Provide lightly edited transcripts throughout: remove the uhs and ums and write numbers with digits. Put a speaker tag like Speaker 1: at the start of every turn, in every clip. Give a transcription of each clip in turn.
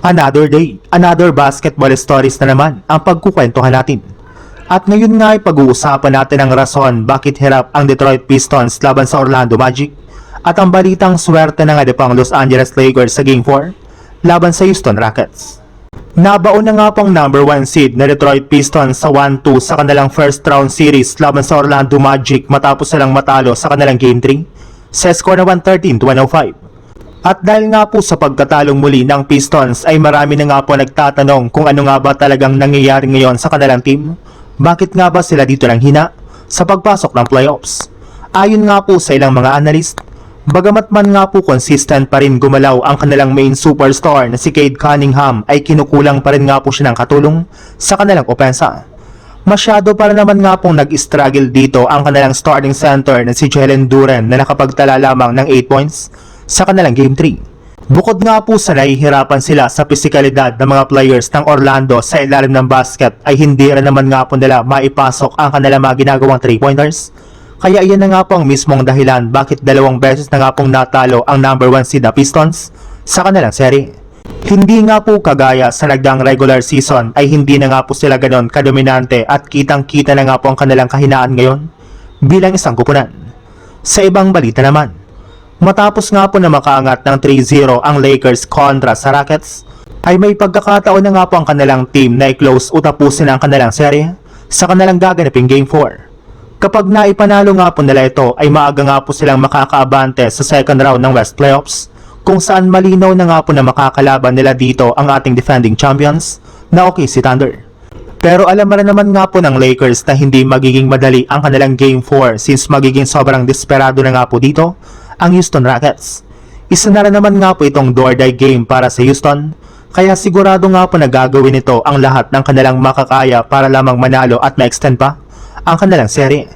Speaker 1: Another day, another basketball stories na naman ang pagkukwentuhan natin. At ngayon nga ay pag-uusapan natin ang rason bakit hirap ang Detroit Pistons laban sa Orlando Magic at ang balitang swerte na nga pang Los Angeles Lakers sa Game 4 laban sa Houston Rockets. Nabaon na nga pong number 1 seed na Detroit Pistons sa 1-2 sa kanilang first round series laban sa Orlando Magic matapos silang matalo sa kanilang Game 3 sa score na 113-105. At dahil nga po sa pagkatalong muli ng Pistons ay marami na nga po nagtatanong kung ano nga ba talagang nangyayari ngayon sa kanilang team. Bakit nga ba sila dito ng hina sa pagpasok ng playoffs? Ayon nga po sa ilang mga analyst, bagamat man nga po consistent pa rin gumalaw ang kanilang main superstar na si Cade Cunningham ay kinukulang pa rin nga po siya ng katulong sa kanilang opensa. Masyado para naman nga pong nag-struggle dito ang kanilang starting center na si Jalen Duren na nakapagtala lamang ng 8 points sa kanilang Game 3. Bukod nga po sa nahihirapan sila sa pisikalidad ng mga players ng Orlando sa ilalim ng basket ay hindi rin naman nga po nila maipasok ang kanilang mga ginagawang 3-pointers. Kaya iyan na nga po ang mismong dahilan bakit dalawang beses na nga pong natalo ang number 1 seed na Pistons sa kanilang seri. Hindi nga po kagaya sa nagdaang regular season ay hindi na nga po sila ganon kadominante at kitang-kita na nga po ang kanilang kahinaan ngayon bilang isang kupunan. Sa ibang balita naman, matapos nga po na makaangat ng 3-0 ang Lakers kontra sa Rockets, ay may pagkakataon na nga po ang kanilang team na i-close o tapusin ang kanilang serye sa kanilang gaganaping Game 4. Kapag naipanalo nga po nila ito ay maaga nga po silang makakaabante sa second round ng West Playoffs, kung saan malinaw na nga po na makakalaban nila dito ang ating defending champions na OKC Thunder. Pero alam na naman nga po ng Lakers na hindi magiging madali ang kanilang Game 4 since magiging sobrang desperado na nga po dito ang Houston Rockets. Isa na rin naman nga po itong do-or-die game para sa Houston, kaya sigurado nga po na gagawin ito ang lahat ng kanilang makakaya para lamang manalo at ma-extend pa ang kanilang serye.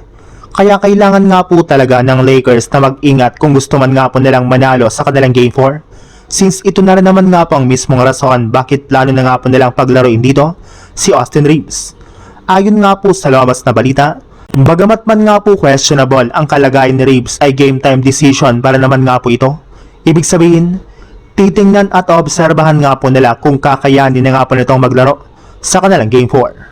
Speaker 1: Kaya kailangan nga po talaga ng Lakers na mag-ingat kung gusto man nga po nilang manalo sa kanilang Game 4, since ito na rin naman nga po ang mismong rason bakit plano na nga po nilang paglaruin dito si Austin Reeves. Ayon nga po sa lumabas na balita, bagamat man nga po questionable ang kalagayan ni Reeves ay game time decision para naman nga po ito. Ibig sabihin, titingnan at obserbahan nga po nila kung kakayanin na nga po nitong maglaro sa kanilang Game 4.